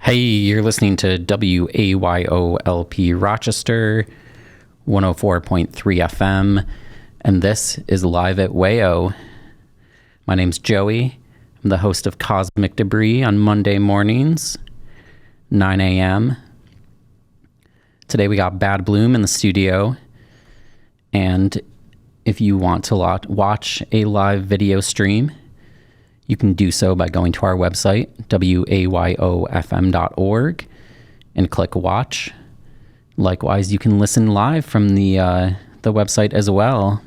Hey, you're listening to WAYO Rochester, 104.3 FM, and this is Live at WAYO. My name's Joey. I'm the host of Cosmic Debris on Monday mornings, 9 a.m. Today we got Bad Bloom in the studio, and if you want to watch a live video stream, you can do so by going to our website, wayofm.org, and click watch. Likewise, you can listen live from the website as well.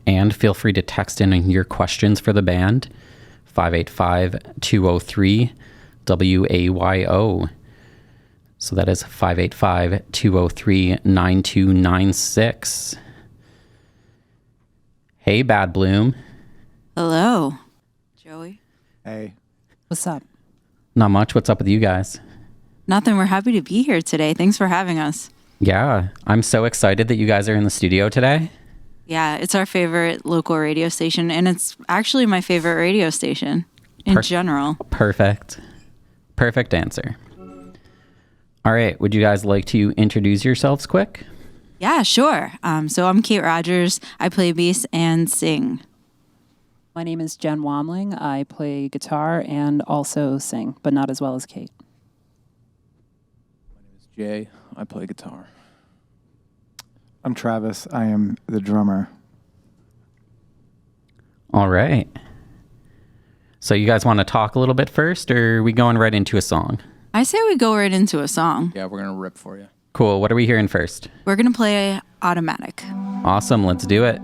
And feel free to text in your questions for the band, 585-203-WAYO. So that is 585-203-9296. Hey, Bad Bloom. Hello. Joey. Hey. What's up? Not much. What's up with you guys? Nothing. We're happy to be here today. Thanks for having us. Yeah, I'm so excited that you guys are in the studio today. Yeah, it's our favorite local radio station, and it's actually my favorite radio station in general. Perfect answer. All right, would you guys like to introduce yourselves quick? Yeah, sure. So I'm Kate Rogers. I play bass and sing. My name is Jen Womling. I play guitar and also sing, but not as well as Kate. My name is Jay. I play guitar. I'm Travis. I am the drummer. All right. So you guys want to talk a little bit first, or are we going right into a song? I say we go right into a song. Yeah, we're going to rip for you. Cool. What are we hearing first? We're going to play Automatic. Awesome. Let's do it.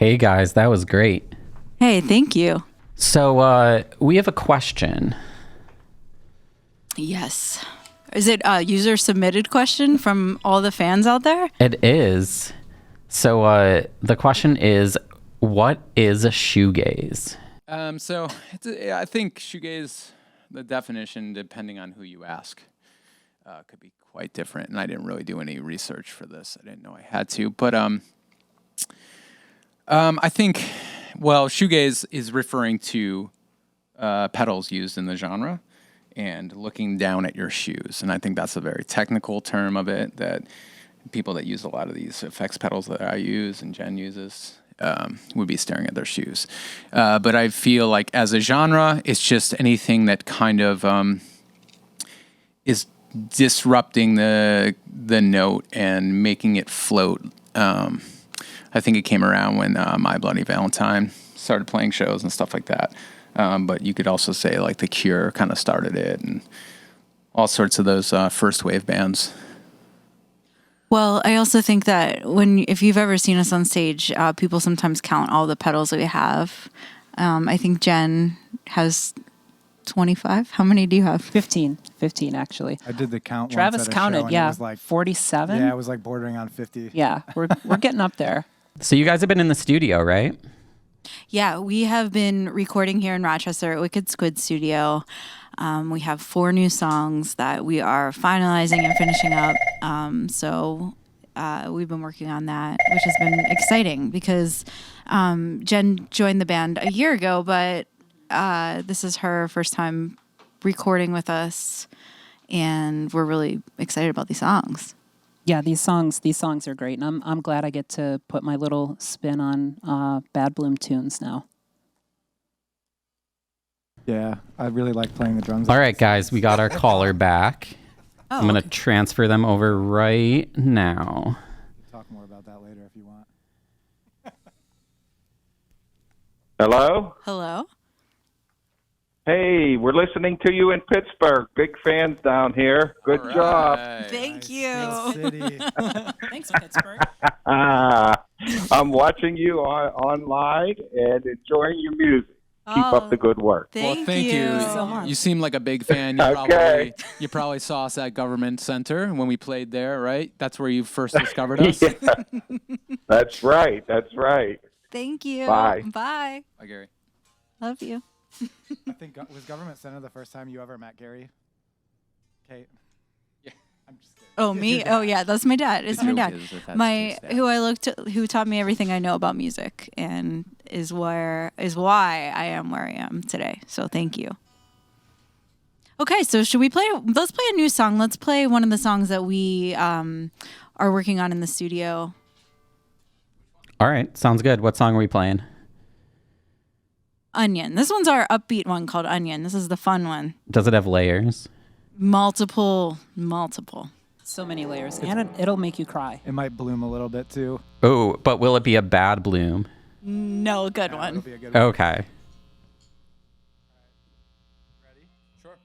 Hey guys, that was great. Hey, thank you. So we have a question. Yes. Is it a user submitted question from all the fans out there? It is. So the question is, what is a shoegaze? So I think shoegaze, the definition, depending on who you ask, could be quite different. And I didn't really do any research for this. I didn't know I had to. But I think, well, shoegaze is referring to pedals used in the genre and looking down at your shoes. And I think that's a very technical term of it that people that use a lot of these effects pedals that I use and Jen uses would be staring at their shoes. But I feel like as a genre, it's just anything that kind of is disrupting the note and making it float. I think it came around when My Bloody Valentine started playing shows and stuff like that. But you could also say like The Cure kind of started it and all sorts of those first wave bands. Well, I also think that if you've ever seen us on stage, people sometimes count all the pedals that we have. I think Jen has 25. How many do you have? 15 actually. I did the count. Travis once at a counted, show, and yeah, it was like 47. Yeah, it was like bordering on 50. Yeah, we're getting up there. So you guys have been in the studio, right? Yeah, we have been recording here in Rochester at Wicked Squid Studio. We have 4 new songs that we are finalizing and finishing up. So we've been working on that, which has been exciting because Jen joined the band a year ago, but this is her first time recording with us, and we're really excited about these songs. Yeah, these songs are great, and I'm glad I get to put my little spin on Bad Bloom tunes now. Yeah, I really like playing the drums. All right, guys, we got our caller back. Oh, I'm going to transfer them over right now. Talk more about that later if you want. Hello? Hello. Hey, we're listening to you in Pittsburgh. Big fans down here. Good All job. right. Thank you. City. Thanks, Pittsburgh. I'm watching you online and enjoying your music. Keep up the good work. Thank Thank you so much. You seem like a big fan. Okay. You probably saw us at Government Center when we played there, right? That's where you first discovered us. Yeah, that's right. That's right. Thank you. Bye. Bye. Bye, Gary. Love you. I think was Government Center the first time you ever met Gary? Kate. Yeah. I'm just kidding. Oh, It's me? your dad. Oh, yeah. That's my dad. It's my joke dad. is that that's My Kate's dad. who taught me everything I know about music and is why I am where I am today. So thank you. Okay, so should we play? Let's play a new song. Let's play one of the songs that we are working on in the studio. All right, sounds good. What song are we playing? Onion. This one's our upbeat one called Onion. This is the fun one. Does it have layers? Multiple. So many layers. And it'll make you cry. It might bloom a little bit too. Oh, but will it be a bad bloom? No, good It'll one. be a good one. Okay. Ready? Sure.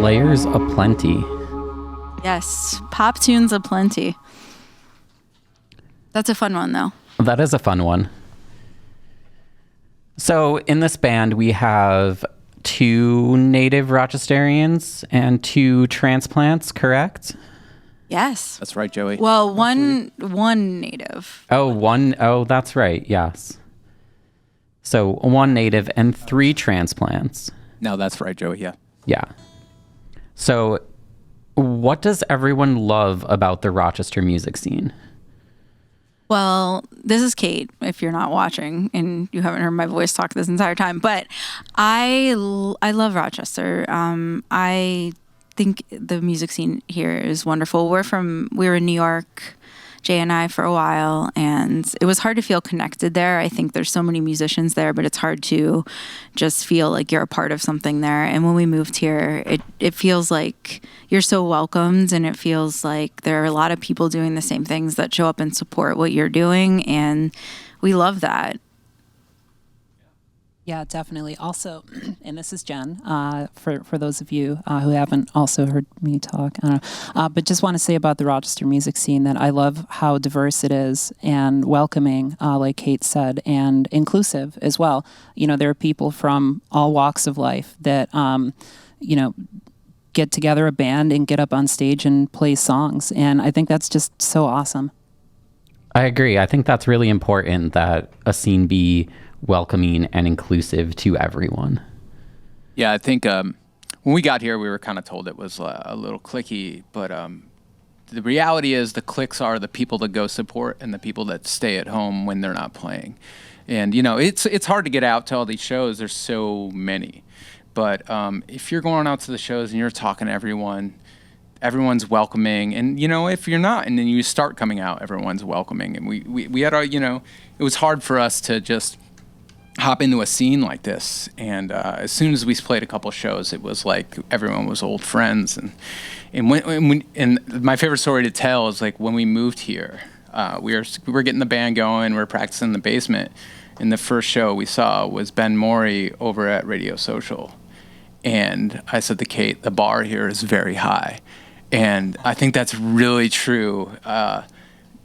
Layers aplenty. Yes, pop tunes aplenty. That's a fun one, though. That is a fun one. So in this band, we have 2 native Rochesterians and 2 transplants, correct? Yes. That's right, Joey. Well, one native. Oh, that's right. Yes. So 1 native and 3 transplants. No, that's right, Joey. Yeah. Yeah. So what does everyone love about the Rochester music scene? Well, this is Kate, if you're not watching and you haven't heard my voice talk this entire time. But I love Rochester. I think the music scene here is wonderful. We're in New York Jay and I for a while, and it was hard to feel connected there. I think there's so many musicians there, but it's hard to just feel like you're a part of something there. And when we moved here, it feels like you're so welcomed, and it feels like there are a lot of people doing the same things that show up and support what you're doing, and we love that. Yeah, definitely. Also, and this is Jen, for those of you who haven't also heard me talk, I don't know, but just want to say about the Rochester music scene that I love how diverse it is and welcoming, like Kate said, and inclusive as well. You know, there are people from all walks of life that, you know, get together a band and get up on stage and play songs. And I think that's just so awesome. I agree. I think that's really important that a scene be welcoming and inclusive to everyone. Yeah, I think when we got here, we were kind of told it was a little cliquey, but the reality is the cliques are the people that go support and the people that stay at home when they're not playing. And, you know, it's hard to get out to all these shows. There's so many. But if you're going out to the shows and you're talking to everyone, everyone's welcoming. And, you know, if you're not, and then you start coming out, everyone's welcoming. And we had our, you know, it was hard for us to just hop into a scene like this, and as soon as we played a couple shows, it was like everyone was old friends. And when my favorite story to tell is like when we moved here, we were getting the band going, we were practicing in the basement, and the first show we saw was Ben Morey over at Radio Social, and I said to Kate, the bar here is very high, and I think that's really true.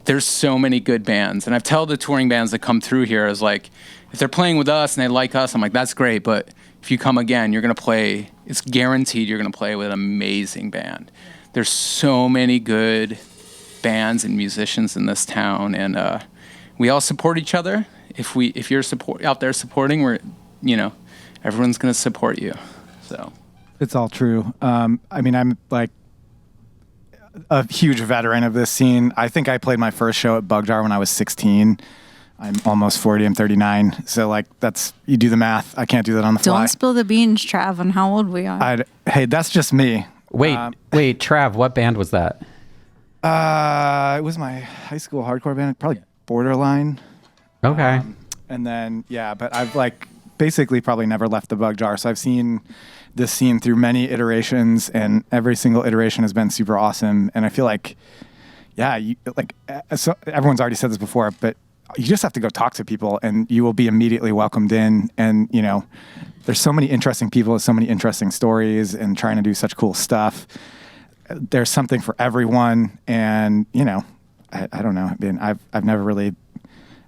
There's so many good bands, and I've told the touring bands that come through here is like, if they're playing with us and they like us, I'm like, that's great. But if you come again, you're going to play, it's guaranteed you're going to play with an amazing band. There's so many good bands and musicians in this town. And we all support each other. If you're out there supporting, you know, everyone's going to support you. So It's all true. I mean, I'm like a huge veteran of this scene. I think I played my first show at Bug Jar when I was 16. I'm almost 40. I'm 39. So, like, you do the math. I can't do that on the fly. Don't spill the beans, Trav, on how old we are. Hey, that's just me. Wait, Trav, what band was that? It was my high school hardcore band, probably Borderline. Okay. And then, yeah, but I've, like, basically probably never left the Bug Jar. So I've seen this scene through many iterations, and every single iteration has been super awesome. And I feel like, yeah, so everyone's already said this before, but you just have to go talk to people and you will be immediately welcomed in. And, you know, there's so many interesting people with so many interesting stories and trying to do such cool stuff. There's something for everyone. And, you know, I don't know. I mean, I've never really,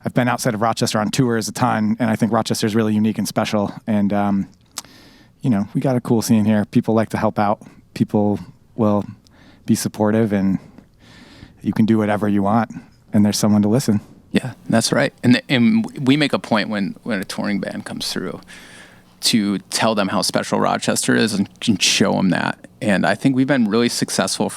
I've been outside of Rochester on tours a ton, and I think Rochester is really unique and special. And, you know, we got a cool scene here. People like to help out. People will be supportive, and you can do whatever you want, and there's someone to listen. yeah, that's right. And we make a point when a touring band comes through to tell them how special Rochester is and show them that. And I think we've been really successful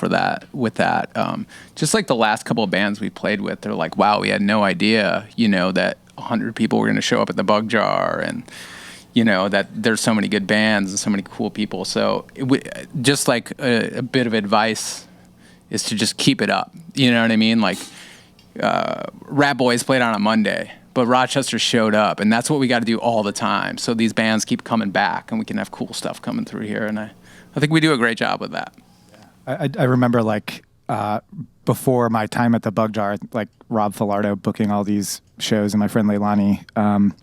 with that. Just like the last couple of bands we played with, they're like, wow, we had no idea, you know, that 100 people were going to show up at the Bug Jar, and, you know, that there's so many good bands and so many cool people. So just like a bit of advice is to just keep it up. You know what I mean? Like, Rat Boys played on a Monday, but Rochester showed up, and that's what we got to do all the time. So these bands keep coming back, and we can have cool stuff coming through here. And I think we do a great job with that. I remember, like, before my time at the Bug Jar, like Rob Filardo booking all these shows, and my friend Leilani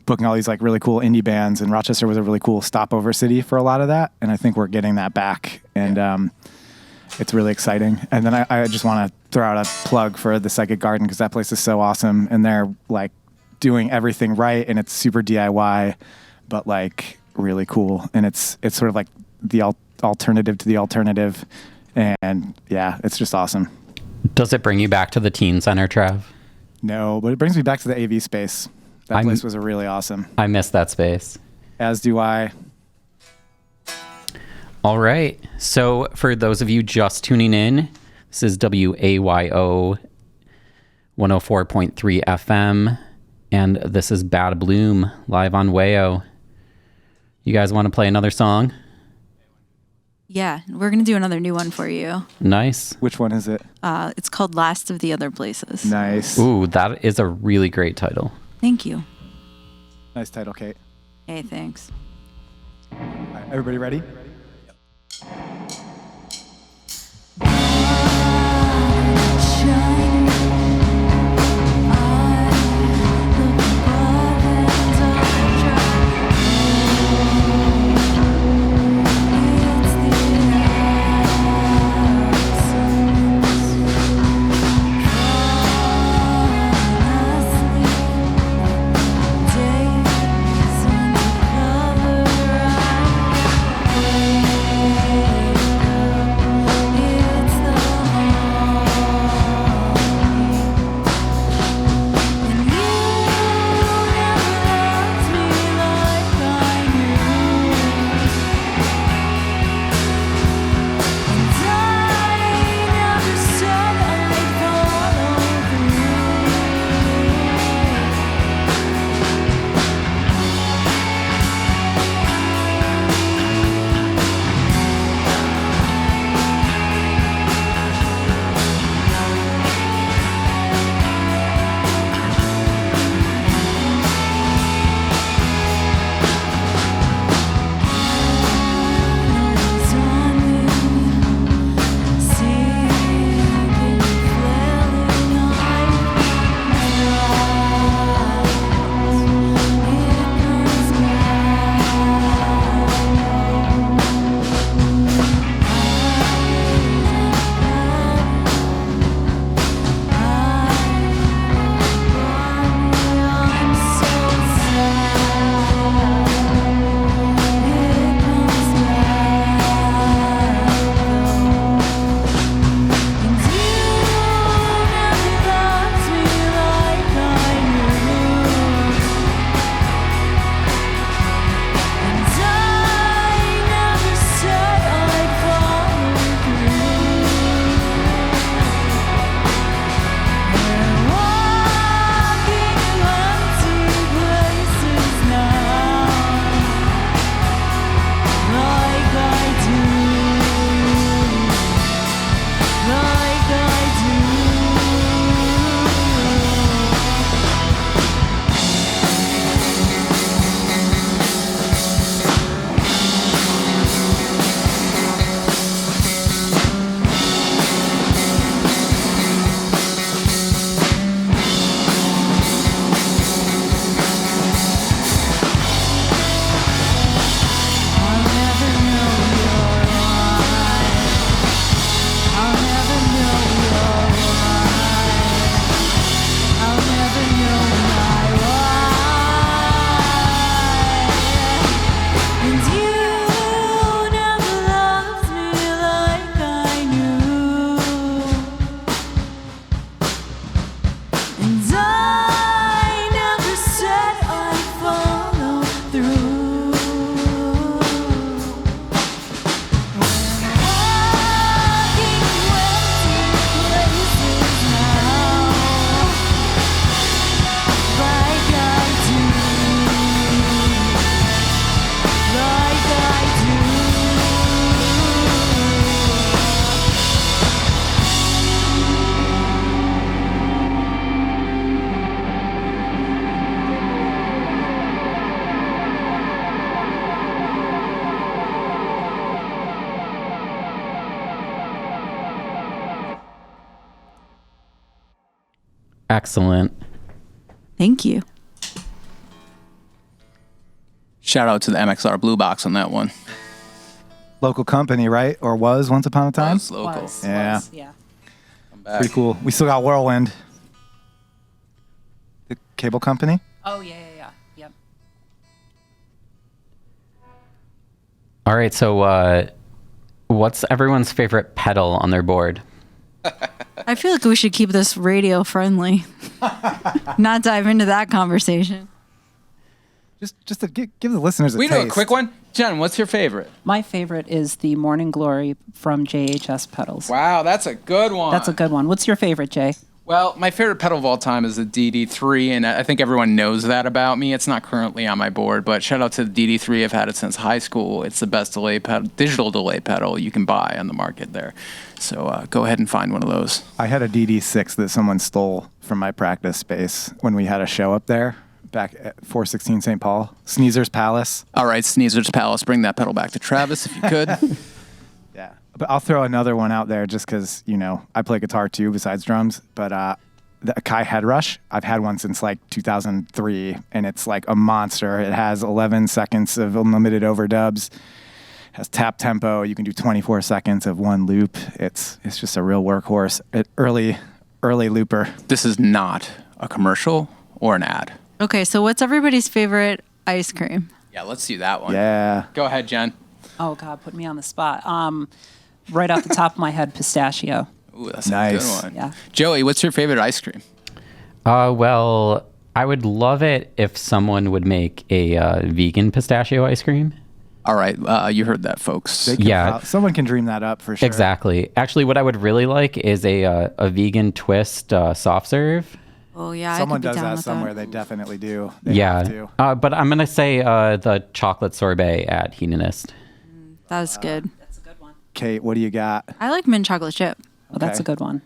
booking all these, like, really cool indie bands, and Rochester was a really cool stopover city for a lot of that, and I think we're getting that back, and it's really exciting. And then I just want to throw out a plug for the Psychic Garden, because that place is so awesome, and they're, like, doing everything right, and it's super DIY, but, like, really cool, and it's sort of like the alternative to the alternative, and yeah, it's just awesome. Does it bring you back to the teen center, Trav? No, but it brings me back to the AV space. That place was really awesome. I miss that space. As do I. All right. So for those of you just tuning in, this is WAYO 104.3 FM, and this is Bad Bloom live on WAYO. You guys want to play another song? Yeah, we're going to do another new one for you. Nice. Which one is it? It's called Last of the Other Places. Nice. Ooh, that is a really great title. Thank you. Nice title, Kate. Hey, thanks. All right, everybody ready? Excellent. Thank you. Shout out to the MXR Blue Box on that one. Local company, right? Or was once upon a time? Was local. Yeah. Yeah. I'm back. Pretty cool. We still got Whirlwind. The cable company? Oh, yeah. Yep. All right, so what's everyone's favorite pedal on their board? I feel like we should keep this radio friendly. Not dive into that conversation. Just to give the listeners a We taste. do a quick one. Jen, what's your favorite? My favorite is the Morning Glory from JHS Pedals. Wow, that's a good one. That's a good one. What's your favorite, Jay? Well, my favorite pedal of all time is the DD3, and I think everyone knows that about me. It's not currently on my board, but shout out to the DD3. I've had it since high school. It's the best delay pedal, digital delay pedal you can buy on the market there. So go ahead and find one of those. I had a DD6 that someone stole from my practice space when we had a show up there back at 416 St. Paul. Sneezer's Palace. All right, Sneezer's Palace, bring that pedal back to Travis if you could. Yeah. But I'll throw another one out there just because, I play guitar too besides drums. But the Akai Head Rush, I've had one since like 2003, and it's like a monster. It has 11 seconds of unlimited overdubs, has tap tempo. You can do 24 seconds of one loop. It's just a real workhorse. Early looper. This is not a commercial or an ad. Okay, so what's everybody's favorite ice cream? Yeah, let's do that one. Yeah. Go ahead, Jen. Oh God, put me on the spot. Right off the top of my head, pistachio. Ooh, that's Nice. a good one. Yeah. Joey, what's your favorite ice cream? Well, I would love it if someone would make a vegan pistachio ice cream. All right, you heard that, folks. Yeah. Someone can dream that up for sure. Exactly. Actually, what I would really like is a vegan twist soft serve. Oh yeah, Someone I could be does down that with somewhere. They definitely do. They have Yeah. to. But I'm going to say the chocolate sorbet at Hedonist. That's good. That's a good one. Kate, what do you got? I like mint chocolate chip. Oh, that's a good one.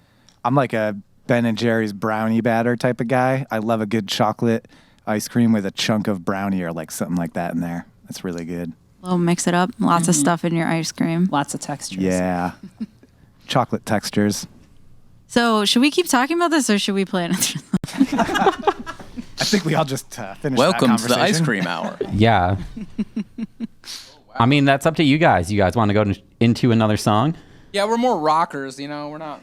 I'm like a Ben and Jerry's brownie batter type of guy. I love a good chocolate ice cream with a chunk of brownie or like something like that in there. That's really good. Well, mix it up. Lots of stuff in your ice cream. Lots of textures. Yeah. Chocolate textures. So, should we keep talking about this, or should we play another? I think we all just finished Welcome that to the ice conversation. cream hour. Yeah. I mean, that's up to you guys. You guys want to go into another song? Yeah, we're more rockers, we're not,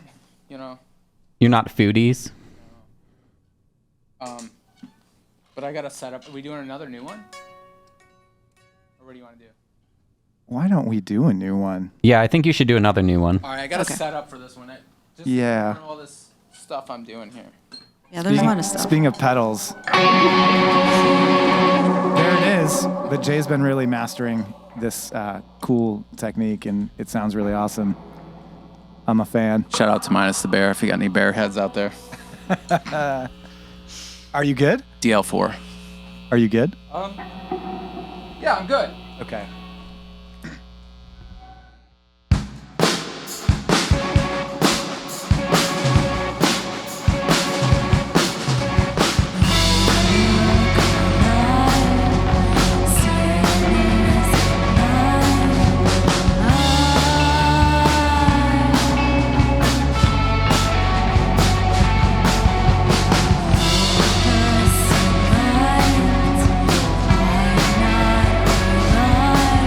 You're not foodies? But I got to set up. Are we doing another new one? Or what do you want to do? Why don't we do a new one? Yeah, I think you should do another new one. All right, I got to set up for this one. Just Yeah. all this stuff I'm doing here. Yeah, there's a lot of stuff. Speaking of pedals, there it is. But Jay's been really mastering this cool technique, and it sounds really awesome. I'm a fan. Shout out to Minus the Bear if you got any bear heads out there. Are you good? DL4. Are you good? Yeah, I'm good. Okay. Not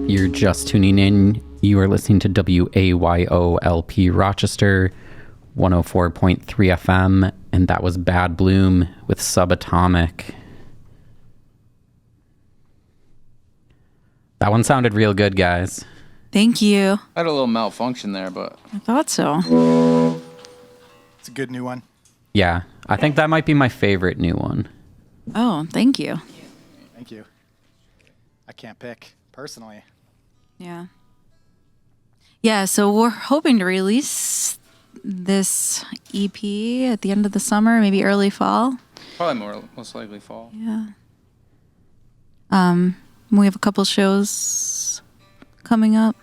you're just tuning in, you are listening to WAYO LP Rochester, 104.3 FM, and that was Bad Bloom with Subatomic. That one sounded real good, guys. Thank you. I had a little malfunction there, but I thought so. It's a good new one. Yeah, I think that might be my favorite new one. Oh, thank you. Thank you. I can't pick personally. Yeah. Yeah, so we're hoping to release this EP at the end of the summer, maybe early fall. probably most likely fall. Yeah. We have a couple shows coming up.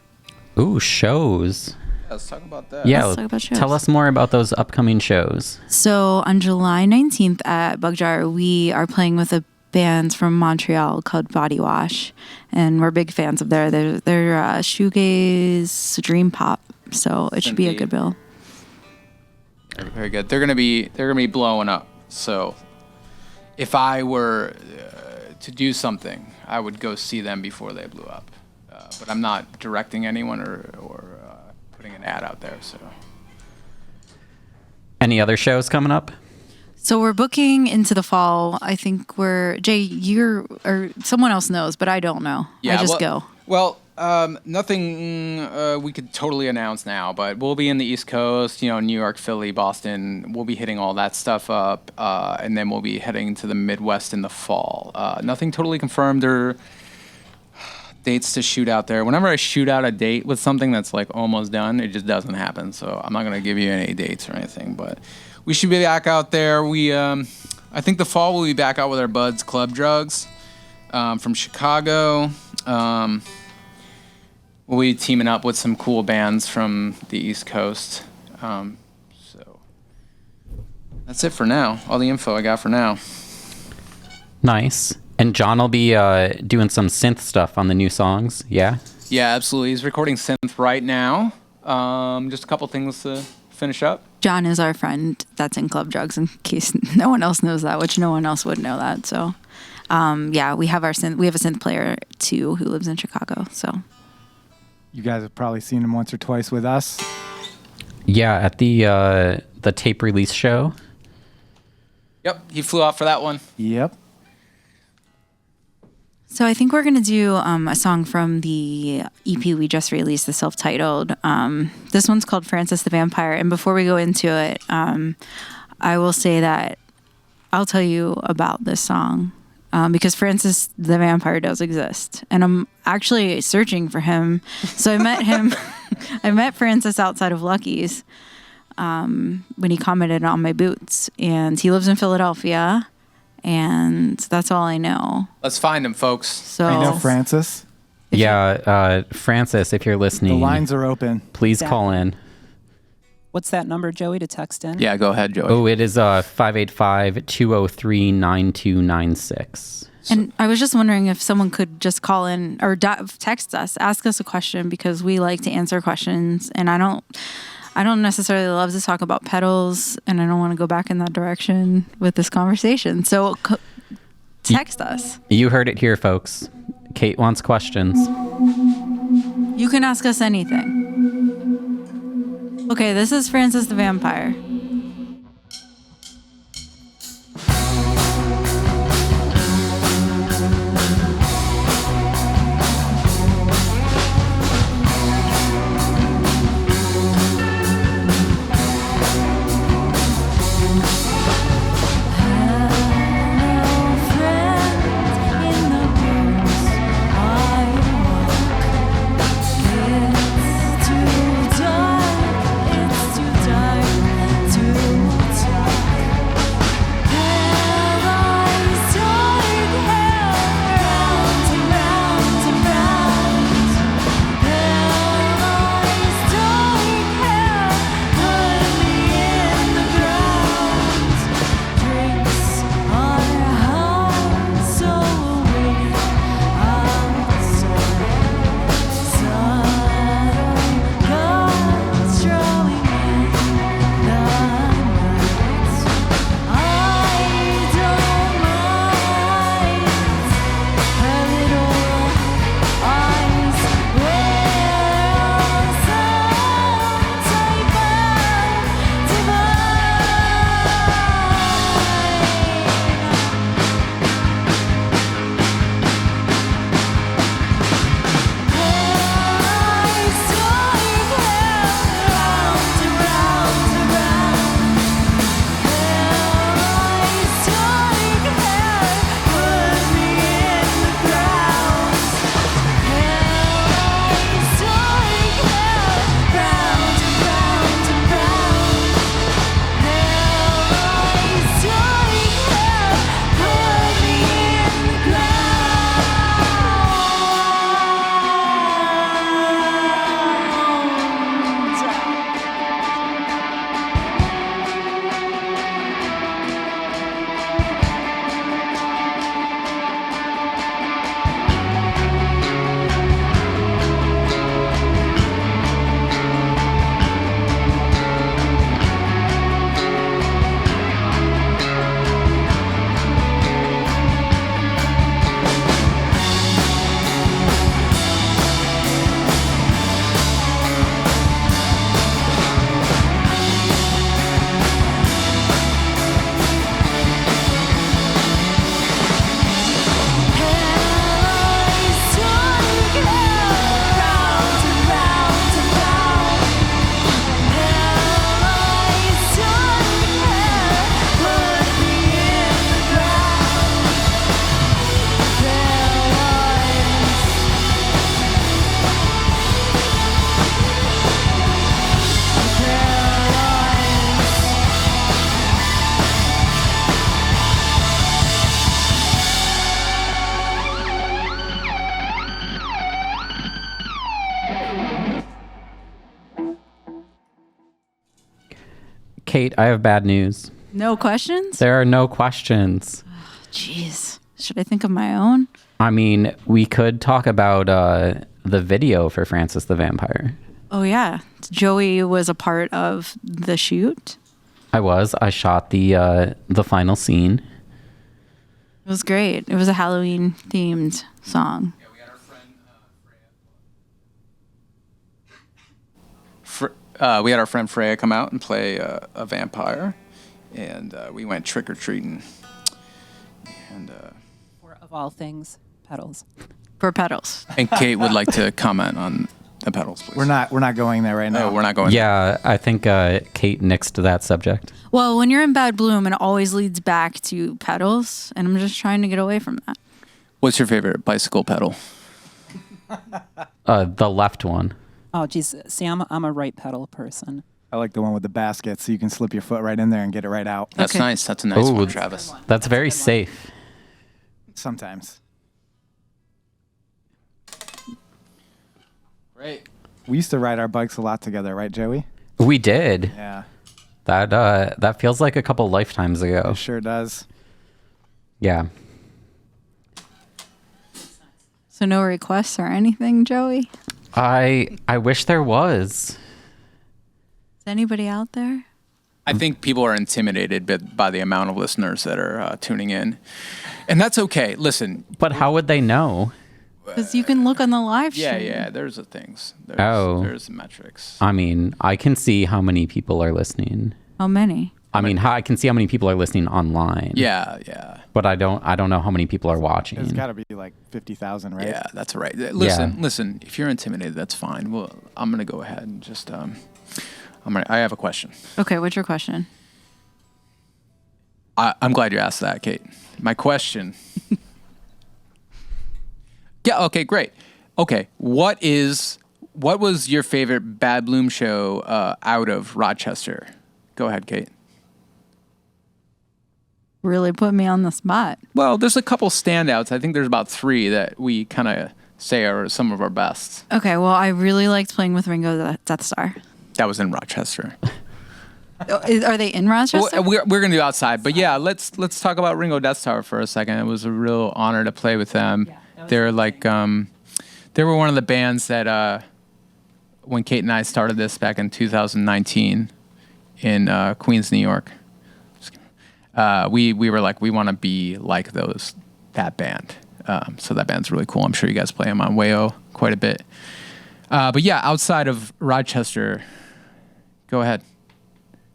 Ooh, shows. Yeah, let's talk about that. Yeah, Let's talk about shows. tell us more about those upcoming shows. So on July 19th at Bug Jar, we are playing with a band from Montreal called Body Wash, and we're big fans of they're shoegaze, dream pop. So it should be a Indeed. good bill. Very good. They're gonna be blowing up. So if I were to do something, I would go see them before they blew up. But I'm not directing anyone or putting an ad out there. So Any other shows coming up? So we're booking into the fall. I think Jay, or someone else knows, but I don't know. I just go. Well, nothing we could totally announce now, but we'll be in the East Coast, New York, Philly, Boston. We'll be hitting all that stuff up, and then we'll be heading to the Midwest in the fall. Nothing totally confirmed or dates to shoot out there. Whenever I shoot out a date with something that's like almost done, it just doesn't happen. So I'm not going to give you any dates or anything, but we should be back out there. I think the fall we'll be back out with our buds, Club Drugs, from Chicago. We'll be teaming up with some cool bands from the East Coast. So that's it for now. All the info I got for now. Nice. And John will be doing some synth stuff on the new songs, yeah? Yeah, absolutely. He's recording synth right now. Just a couple things to finish up. John is our friend that's in Club Drugs, in case no one else knows that, which no one else would know that. So, we have a synth player too who lives in Chicago. So, You guys have probably seen him once or twice with us. Yeah, at the tape release show. Yep, he flew out for that one. Yep. I think we're gonna do a song from the EP we just released, the self-titled. This one's called Francis the Vampire. And before we go into it, I will say that I'll tell you about this song because Francis the Vampire does exist, and I'm actually searching for him. So I met him. I met Francis outside of Lucky's when he commented on my boots, and he lives in Philadelphia. And that's all I know. Let's find him, folks. So I know Francis. Francis, if you're listening, The lines are open. please call in. What's that number, Joey, to text in? Yeah, go ahead, Joey. Oh, it is 585-203-9296. And I was just wondering if someone could just call in or text us, ask us a question, because we like to answer questions. And I don't necessarily love to talk about pedals, and I don't want to go back in that direction with this conversation. So text us. You heard it here, folks. Kate wants questions. You can ask us anything. Okay, this is Francis the Vampire. It's too dark. Kate, I have bad news. No questions? There are no questions. Jeez. Should I think of my own? I mean, we could talk about the video for Francis the Vampire. Oh, yeah. Joey was a part of the shoot. I shot the final scene. It was great. It was a Halloween-themed song. Yeah, we had our friend we had our friend Freya come out and play a vampire, and we went trick-or-treating. And Or of all things, petals. For Petals. and Kate would like to comment on the pedals, please. We're not going there right now. No, we're not going. Yeah, I think Kate nixed that subject. Well, when you're in Bad Bloom, it always leads back to Petals, and I'm just trying to get away from that. What's your favorite bicycle pedal? The left one. Oh, geez. See, I'm a right pedal person. I like the one with the basket, so you can slip your foot right in there and get it right out. That's Okay. nice. That's a nice Ooh, one, Travis. That's very safe. Sometimes. Great. We used to ride our bikes a lot together, right, Joey? We did. Yeah, That feels like a couple lifetimes ago. it sure does. Yeah. So no requests or anything, Joey? I wish there was. Is anybody out there? I think people are intimidated by the amount of listeners that are tuning in, and that's okay. Listen, But how would they know? Because you can look on the live stream. yeah, there's the things. There's the metrics. I mean, I can see how many people are listening. How many? I mean, I can see how many people are listening online. Yeah. But I don't know how many people are It's watching. got to be like 50,000, right? Yeah, that's right. Listen. If you're intimidated, that's fine. Well, I'm gonna go ahead and just I have a question. Okay, what's your question? I'm glad you asked that, Kate. My question. Yeah. Okay. Great. Okay. What was your favorite Bad Bloom show out of Rochester? Go ahead, Kate. Really put me on the spot. Well, there's a couple standouts. I think there's about 3 that we kind of say are some of our best. Okay, well, I really liked playing with Ringo the Death Star. That was in Rochester. Are they in Rochester? We're going to do outside, but yeah, let's talk about Ringo Death Star for a second. It was a real honor to play with them. They're like, they were one of the bands that when Kate and I started this back in 2019 in Queens, New York, we were like, we want to be like that band. So that band's really cool. I'm sure you guys play them on WAYO quite a bit. But yeah, outside of Rochester, go ahead.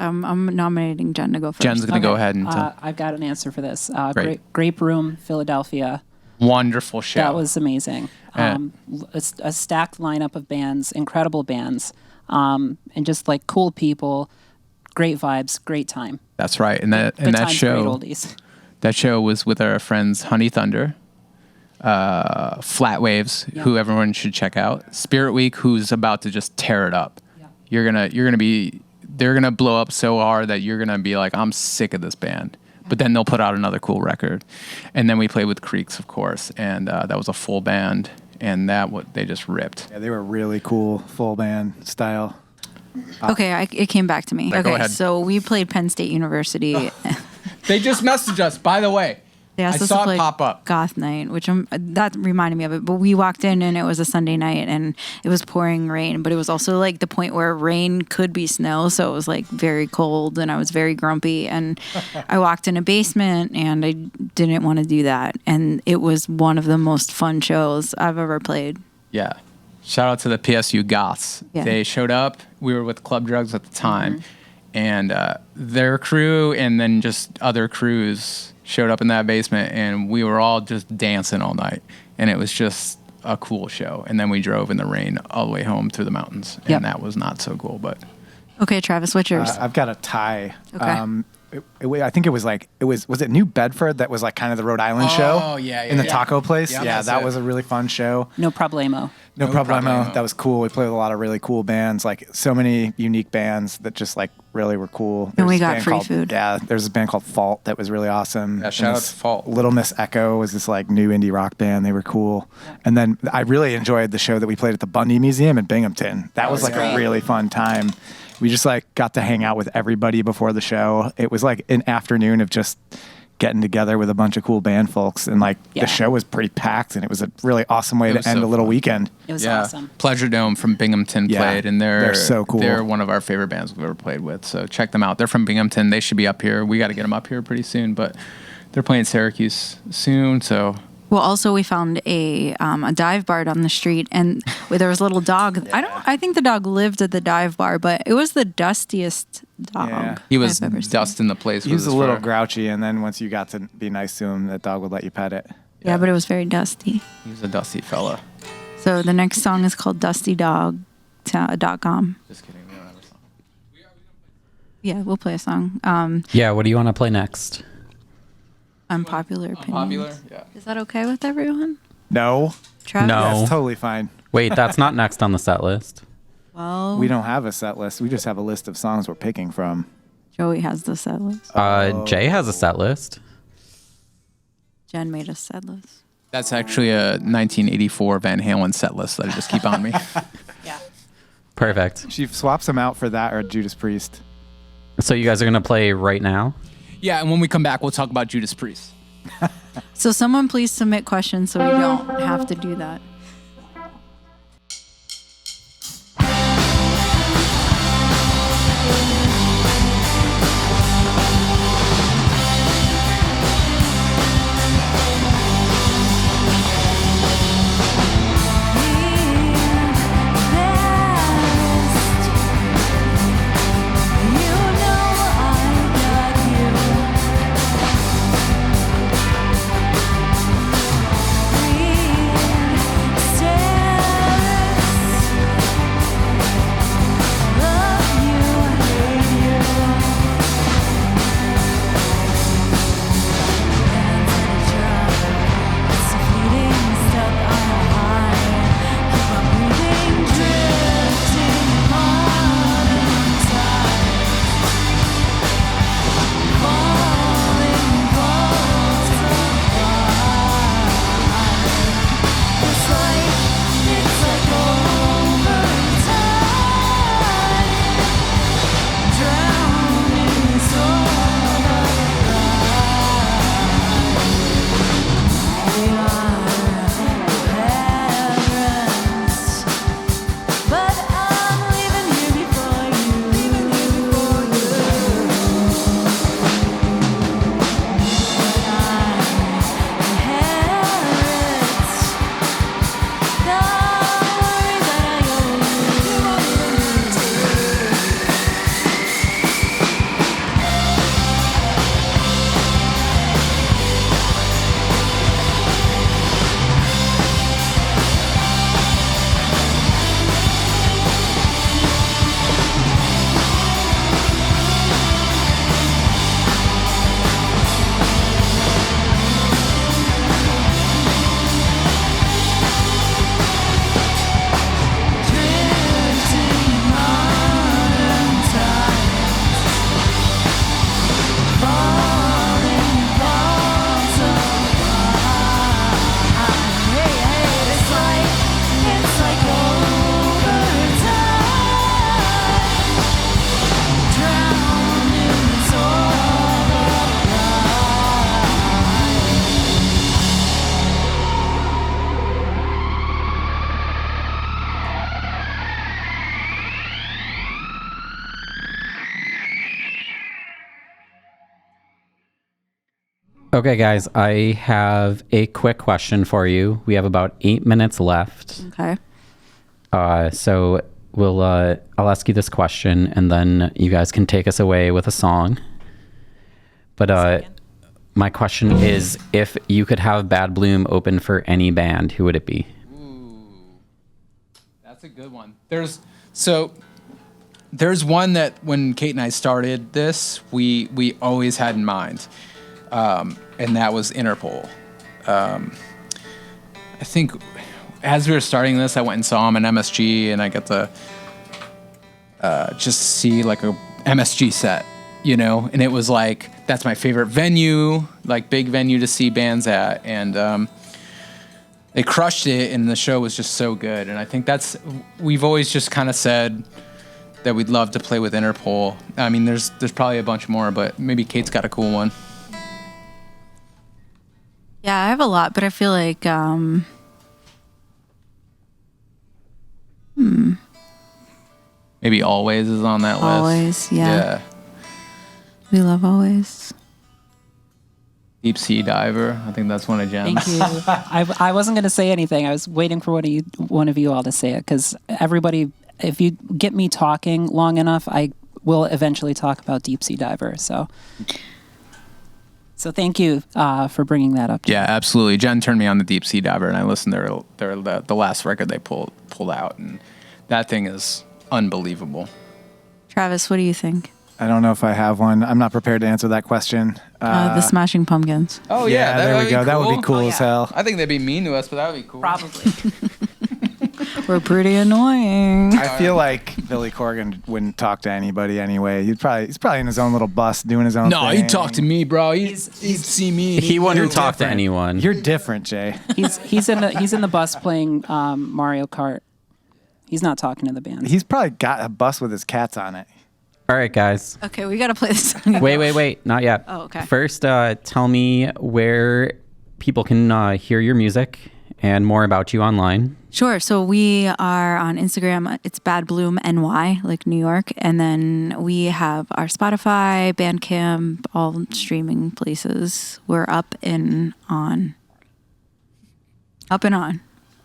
I'm nominating Jen to go first. Jen's going to go ahead and I've got an answer for this. Great. Grape Room, Philadelphia. wonderful show. That was amazing. A stacked lineup of bands, incredible bands, and just like cool people, great vibes, great time. That's right. And that times, show, great oldies. that show was with our friends Honey Thunder, Flat Waves, who everyone should check out. Spirit Week, who's about to just tear it up. Yeah. They're gonna blow up so hard that you're gonna be like, I'm sick of this band. But then they'll put out another cool record. And then we played with Creeks, of course, and that was a full band, and they just ripped. Yeah, they were really cool, full band style. Okay, it came back to me. Yeah, go Okay, ahead. so we played Penn State University. They just messaged us, by the way. They asked I us saw to it play pop up. Goth Night, which that reminded me of it. But we walked in and it was a Sunday night and it was pouring rain. But it was also like the point where rain could be snow, so it was like very cold and I was very grumpy. And I walked in a basement and I didn't want to do that. And it was one of the most fun shows I've ever played. Yeah. Shout out to the PSU Goths. Yeah. They showed up. We were with Club Drugs at the time. And their crew and then just other crews showed up in that basement. And we were all just dancing all night. And it was just a cool show. And then we drove in the rain all the way home through the mountains. And Yep. that was not so cool. But Okay, Travis, what's yours? I've got a tie. Okay. I think it was was it New Bedford that was like kind of the Rhode Island show? Oh, yeah, In the yeah. taco place? Yeah, Yeah, that's that it. was a really fun show. No problemo. No No problemo. problemo. That was cool. We played with a lot of really cool bands, like so many unique bands that just like really were cool. And we There's a got band free called- food. Yeah, there's a band called Fault that was really awesome. Yeah, shout And out this to Fault. Little Miss Echo was this like new indie rock band. They were cool. And then I really enjoyed the show that we played at the Bundy Museum in Binghamton. That was like a really fun time. We just like got to hang out with everybody before the show. It was like an afternoon of just getting together with a bunch of cool band folks, and like the show was pretty packed, and it was a really awesome way to end a little weekend. It was awesome. Pleasure Dome from Binghamton played, and they're so cool. They're one of our favorite bands we've ever played with, so check them out. They're from Binghamton. They should be up here. We got to get them up here pretty soon, but they're playing Syracuse soon, so... Well, also we found a dive bar down the street, and there was a little dog. I think the dog lived at the dive bar, but it was the dustiest dog. Yeah. He was I've ever seen. dusting the place. He was a little grouchy, and then once you got to be nice to him, that dog would let you pet it. Yeah, but it was very dusty. He was a dusty fella. So the next song is called DustyDog.com. Just kidding. We don't have a song. Yeah, we'll play a song. Yeah, what do you want to play next? Unpopular Opinion. Unpopular? Yeah. Is that okay with everyone? No, Travis? No. that's totally fine. Wait, that's not next on the set list. Well, We don't have a set list. We just have a list of songs we're picking from. Joey has the set list. Jay has a set list. Jen made a set list. That's actually a 1984 Van Halen set list that I just keep on me. Yeah. Perfect. She swaps them out for that or Judas Priest. So you guys are going to play right now? Yeah, and when we come back, we'll talk about Judas Priest. So someone please submit questions so we don't have to do that. Okay, guys, I have a quick question for you. We have about 8 minutes left. Okay. So I'll ask you this question, and then you guys can take us away with a song. But my question is, if you could have Bad Bloom open for any band, who would it be? Ooh, that's a good one. There's one that when Kate and I started this, we always had in mind, and that was Interpol. I think as we were starting this, I went and saw him in MSG, and I got to just see like a MSG set, you know, and it was like, that's my favorite venue, like big venue to see bands at, and they crushed it, and the show was just so good. And I think we've always just kind of said, that we'd love to play with Interpol. I mean, there's probably a bunch more, but maybe Kate's got a cool one. Yeah, I have a lot, but I feel like Maybe Always is on that list. Always, yeah. We love Always. Deep Sea Diver. I think that's one of Jen's. Thank you. I wasn't going to say anything. I was waiting for one of you all to say it, because everybody, if you get me talking long enough, I will eventually talk about Deep Sea Diver. So thank you for bringing that up. Yeah, absolutely. Jen turned me on the Deep Sea Diver, and I listened to the last record they pulled out, and that thing is unbelievable. Travis, what do you think? I don't know if I have one. I'm not prepared to answer that question. The Smashing Pumpkins. Oh yeah, there we go. That would be cool as hell. I think they'd be mean to us, but that would be cool. Probably. We're pretty annoying. I feel like Billy Corgan wouldn't talk to anybody anyway. He's probably in his own little bus doing his own thing. No, he'd talk to me, bro. He'd see me. He wouldn't talk to anyone. You're different, Jay. He's in the bus playing Mario Kart. He's not talking to the band. He's probably got a bus with his cats on it. All right, guys. Okay, we got to play this song. Wait. Not yet. Oh, okay. First, tell me where people can hear your music and more about you online. Sure. So we are on Instagram. It's Bad Bloom NY, like New York. And then we have our Spotify, Bandcamp, all streaming places. We're up and on. Up and on.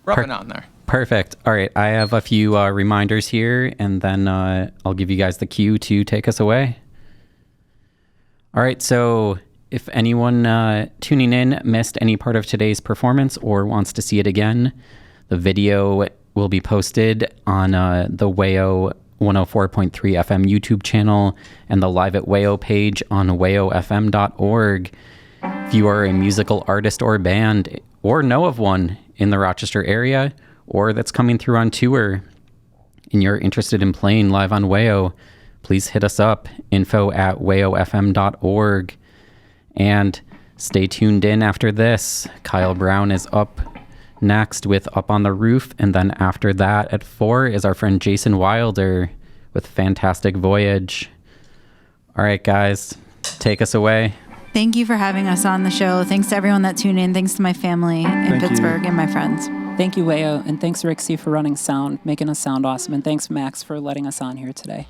Rubbing on there. Perfect. All right. I have a few reminders here, and then I'll give you guys the cue to take us away. All right. So if anyone tuning in missed any part of today's performance or wants to see it again, the video will be posted on the WAYO 104.3 FM YouTube channel and the Live at WAYO page on wayofm.org. If you are a musical artist or band or know of one in the Rochester area or that's coming through on tour and you're interested in playing live on WAYO, please hit us up, info@wayofm.org. And stay tuned in after this. Kyle Brown is up next with Up on the Roof. And then after that at 4 is our friend Jason Wilder with Fantastic Voyage. All right, guys, take us away. Thank you for having us on the show. Thanks to everyone that tuned in. Thanks to my family in Pittsburgh and my friends. Thank you, WAYO, and thanks, Riczi, for running sound, making us sound awesome, and thanks, Max, for letting us on here today.